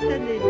Wonne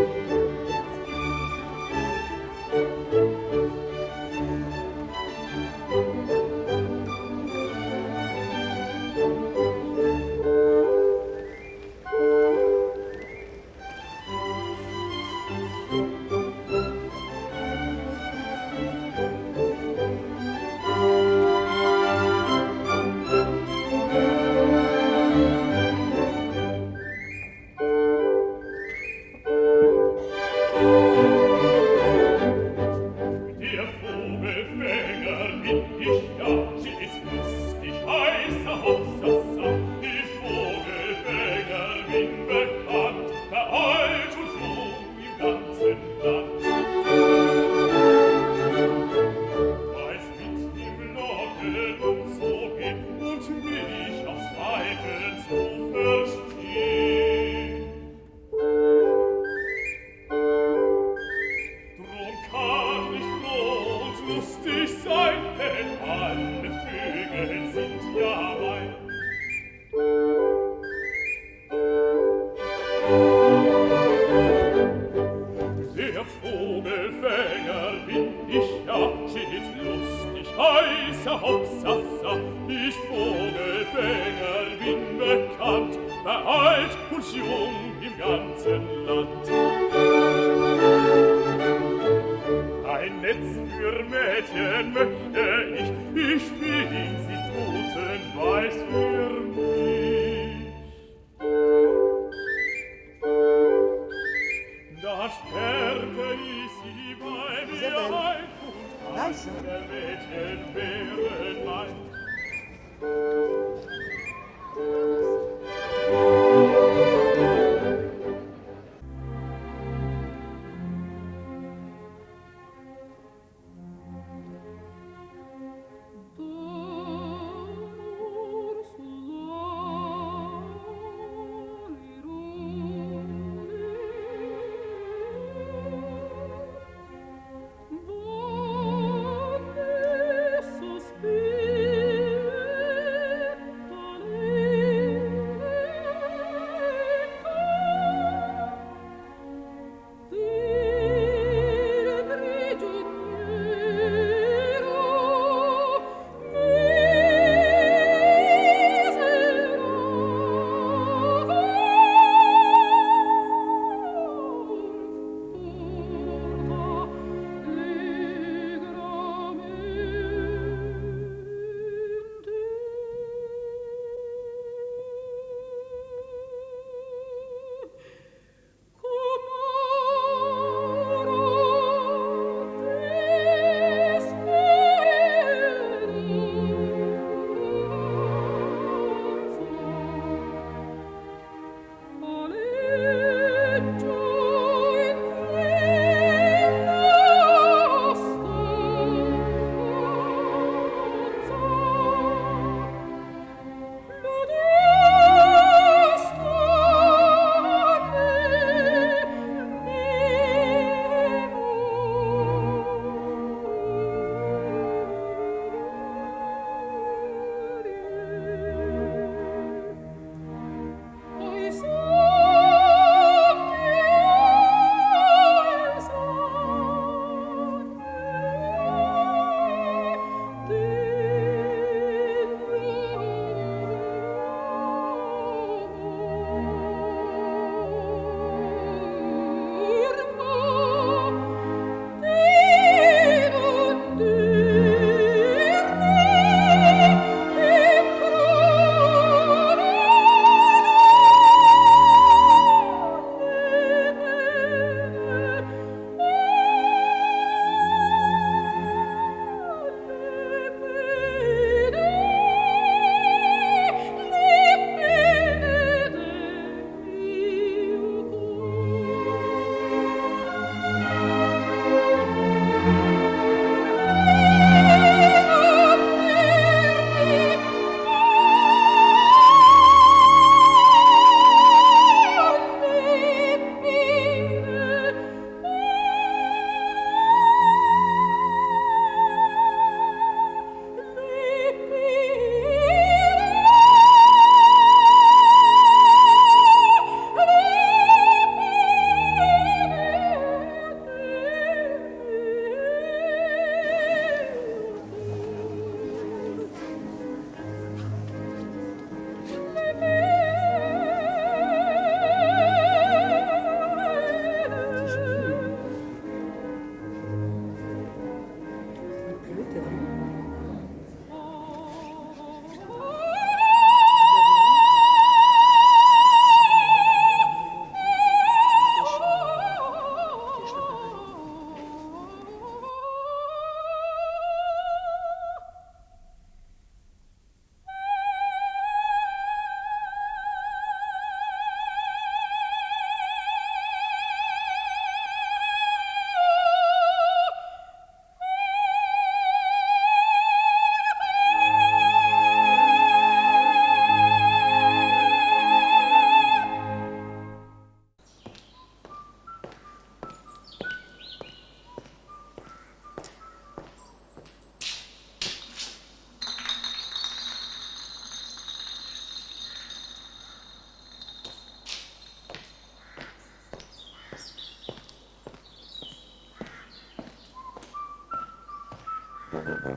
I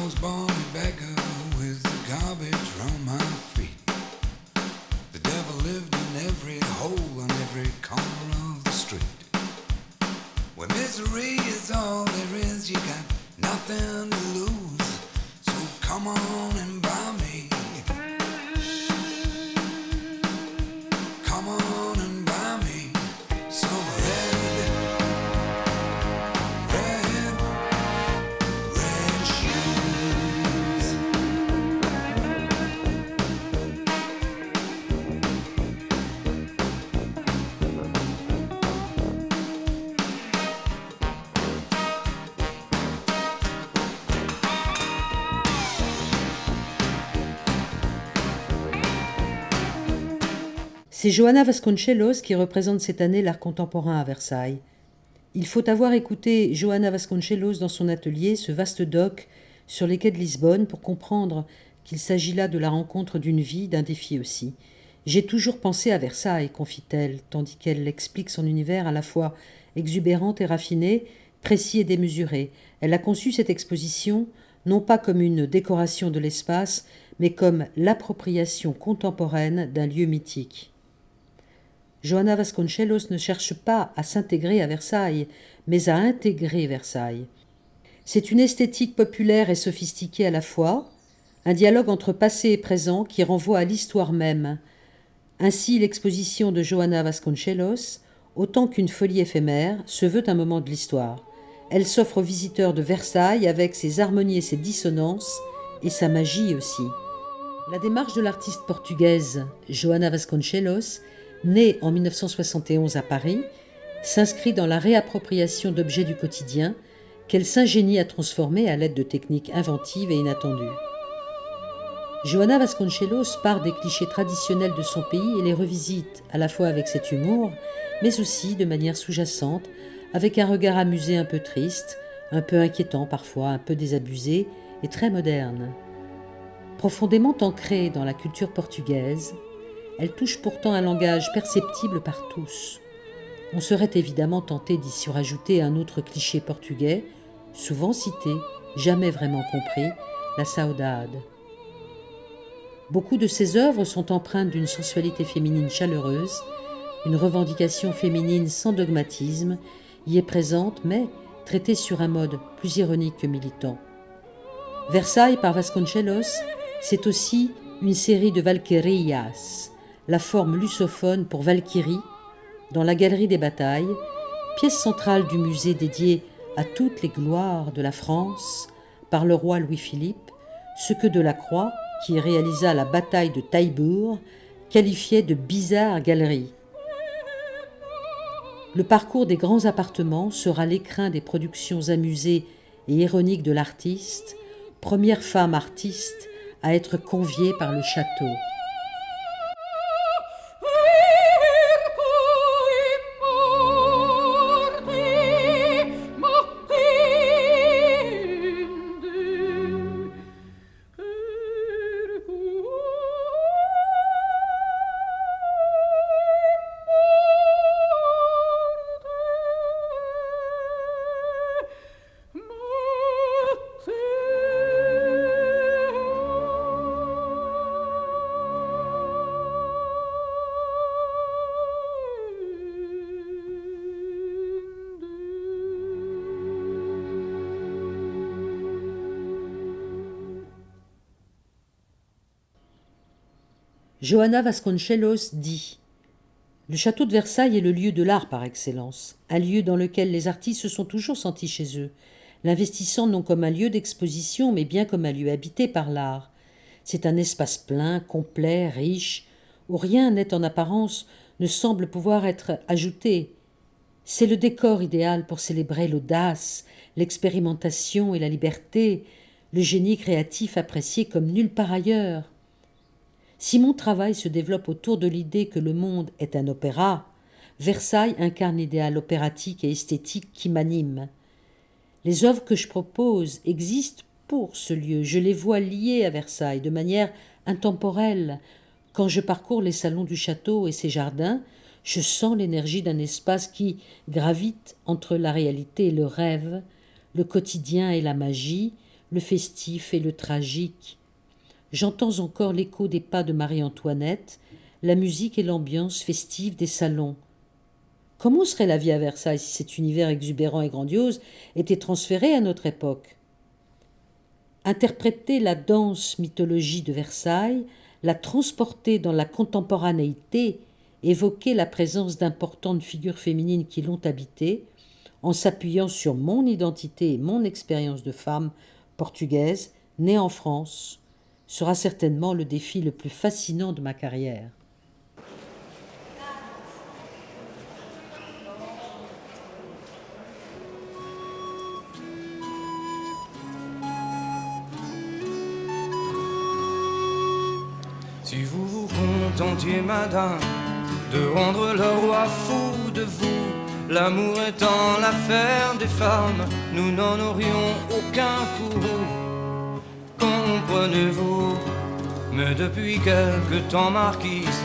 was born a beggar with the garbage round my feet. The devil lived in every hole on every corner of the street. When misery is all there is, you got nothing to lose. So come on and buy me. Come on and buy me some red shoes. C'est Johanna Vasconcelos qui représente cette année l'art contemporain à Versailles. Il faut avoir écouté Johanna Vasconcelos dans son atelier, ce vaste dock sur les quais de Lisbonne, pour comprendre qu'il s'agit là de la rencontre d'une vie, d'un défi aussi. J'ai toujours pensé à Versailles, confie-t-elle, tandis qu'elle explique son univers à la fois exubérant et raffiné, précis et démesuré. Elle a conçu cette exposition non pas comme une décoration de l'espace, mais comme l'appropriation contemporaine d'un lieu mythique. Johanna Vasconcelos ne cherche pas à s'intégrer à Versailles, mais à intégrer Versailles. C'est une esthétique populaire et sophistiquée à la fois, un dialogue entre passé et présent qui renvoie à l'histoire même. Ainsi, l'exposition de Johanna Vasconcelos, autant qu'une folie éphémère, se veut un moment de l'histoire. Elle s'offre aux visiteurs de Versailles avec ses harmonies et ses dissonances, et sa magie aussi. La démarche de l'artiste portugaise Johanna Vasconcelos, née en 1971 à Paris, s'inscrit dans la réappropriation d'objets du quotidien qu'elle s'ingénie à transformer à l'aide de techniques inventives et inattendues. Johanna Vasconcelos part des clichés traditionnels de son pays et les revisite à la fois avec cet humour, mais aussi de manière sous-jacente, avec un regard amusé un peu triste, un peu inquiétant parfois, un peu désabusé et très moderne. Profondément ancrée dans la culture portugaise, elle touche pourtant un langage perceptible par tous. On serait évidemment tenté d'y surajouter un autre cliché portugais, souvent cité, jamais vraiment compris, la saudade. Beaucoup de ses œuvres sont empreintes d'une sensualité féminine chaleureuse, une revendication féminine sans dogmatisme y est présente, mais traitée sur un mode plus ironique que militant. Versailles par Vasconcelos, c'est aussi une série de valquirias, la forme lusophone pour Valkyrie, dans la Galerie des Batailles, pièce centrale du musée dédié à toutes les gloires de la France par le roi Louis-Philippe, ce que Delacroix, qui réalisa la bataille de Taillebourg, qualifiait de bizarre galerie. Le parcours des grands appartements sera l'écrin des productions amusées et ironiques de l'artiste, première femme artiste à être conviée par le château. Johanna Vasconcelos dit : Le château de Versailles est le lieu de l'art par excellence, un lieu dans lequel les artistes se sont toujours sentis chez eux, l'investissant non comme un lieu d'exposition, mais bien comme un lieu habité par l'art. C'est un espace plein, complet, riche, où rien n'est en apparence, ne semble pouvoir être ajouté. C'est le décor idéal pour célébrer l'audace, l'expérimentation et la liberté, le génie créatif apprécié comme nulle part ailleurs. Si mon travail se développe autour de l'idée que le monde est un opéra, Versailles incarne l'idéal opératique et esthétique qui m'anime. Les œuvres que je propose existent pour ce lieu, je les vois liées à Versailles de manière intemporelle. Quand je parcours les salons du château et ses jardins, je sens l'énergie d'un espace qui gravite entre la réalité et le rêve, le quotidien et la magie, le festif et le tragique. J'entends encore l'écho des pas de Marie-Antoinette, la musique et l'ambiance festive des salons. Comment serait la vie à Versailles si cet univers exubérant et grandiose était transféré à notre époque? Interpréter la dense mythologie de Versailles, la transporter dans la contemporanéité, évoquer la présence d'importantes figures féminines qui l'ont habitée, en s'appuyant sur mon identité et mon expérience de femme portugaise, née en France, sera certainement le défi le plus fascinant de ma carrière. Si vous vous contentiez, madame, de rendre le roi fou de vous, l'amour étant l'affaire des femmes, nous n'en aurions aucun courroux. Comprenez-vous? Mais depuis quelque temps, marquise,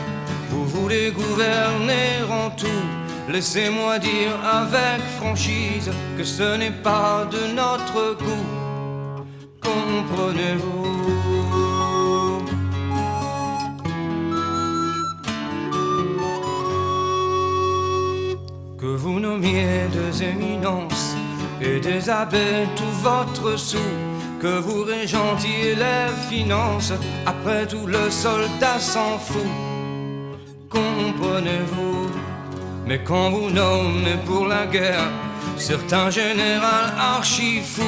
vous voulez gouverner en tout. Laissez-moi dire avec franchise que ce n'est pas de notre goût. Comprenez-vous? Que vous nommiez deux éminences et des abbés tout votre sou, que vous régentiez les finances, après tout le soldat s'en fout. Comprenez-vous? Mais quand vous nommez pour la guerre certains général archi-fou,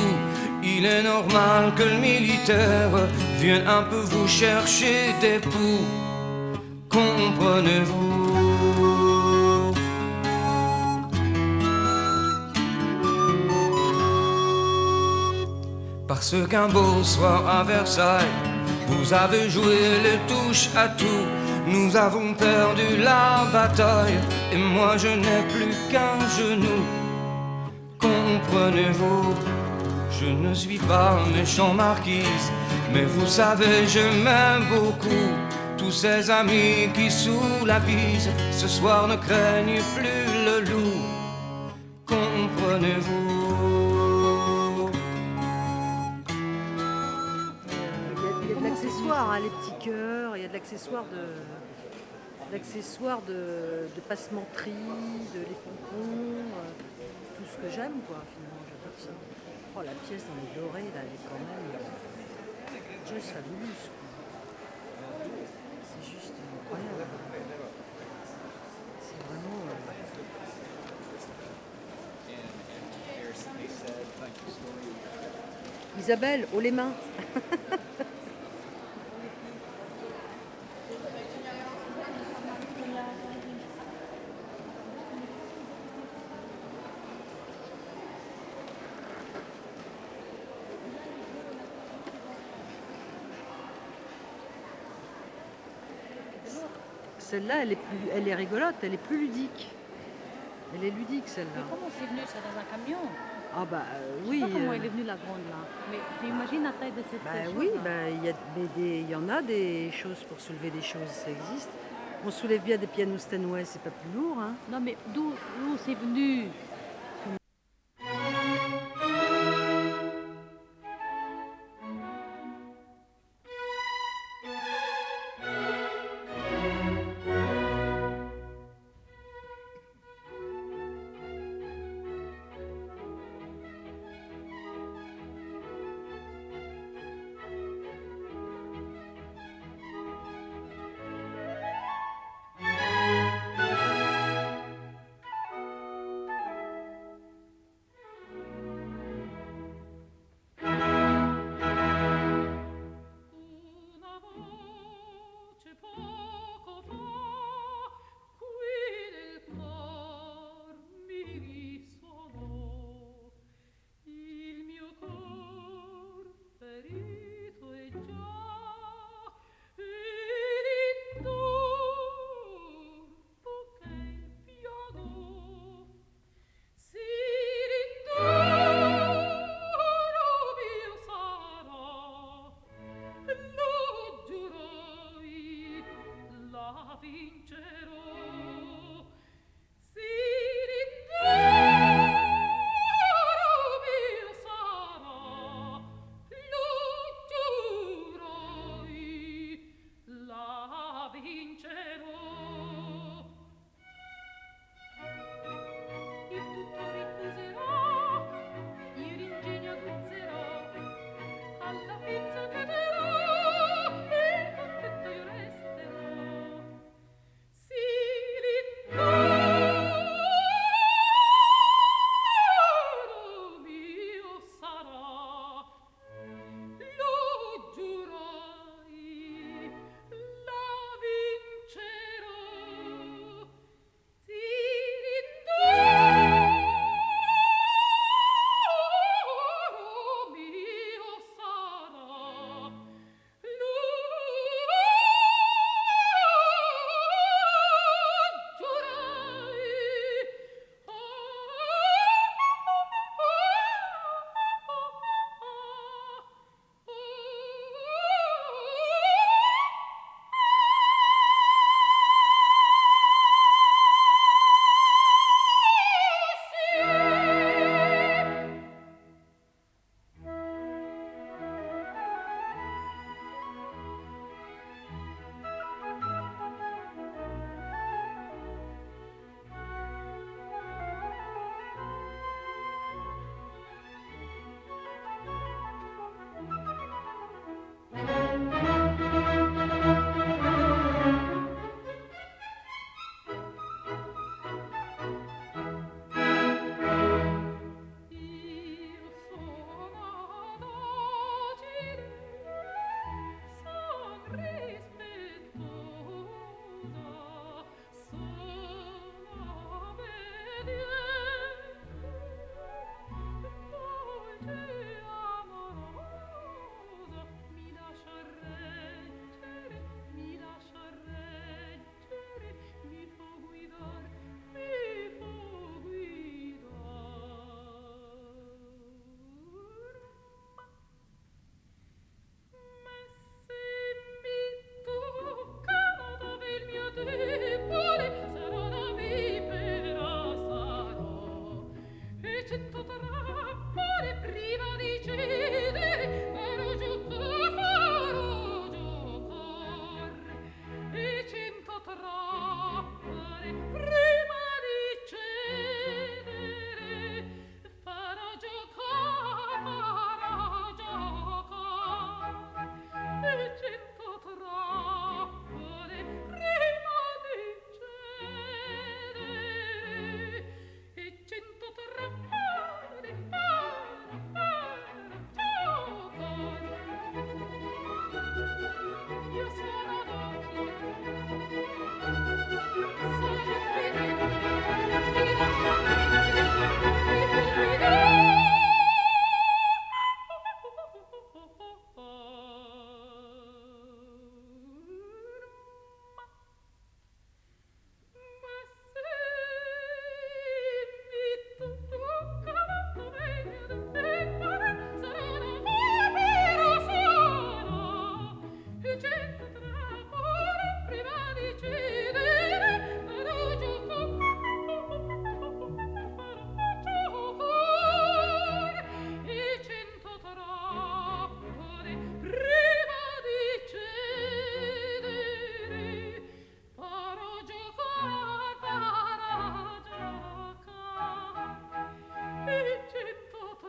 il est normal que le militaire vienne un peu vous chercher des poux. Comprenez-vous? Parce qu'un beau soir à Versailles, vous avez joué les touches à tout. Nous avons perdu la bataille, et moi je n'ai plus qu'un genou. Comprenez-vous? Je ne suis pas méchant, marquise, mais vous savez, je m'aime beaucoup. Tous ces amis qui sous la bise, ce soir ne craignent plus le loup. Comprenez-vous? Les petits cœurs, il y a de l'accessoire de passementerie, de les pompons, tout ce que j'aime quoi finalement, j'adore ça. Oh la pièce dans les dorés là, elle est quand même juste fabuleuse. C'est juste incroyable. C'est vraiment. Isabelle, haut les mains. Celle-là, elle est rigolote, elle est plus ludique. Elle est ludique celle-là. Mais comment c'est venu ça dans un camion? Ah bah Je oui. sais pas comment elle est venue la grande là. Mais tu imagines la taille de cette chose Oui, là. il y en a des choses pour soulever des choses, ça existe. On soulève bien des pianos Steinway, c'est pas plus lourd, hein. Non mais d'où c'est venu?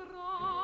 fra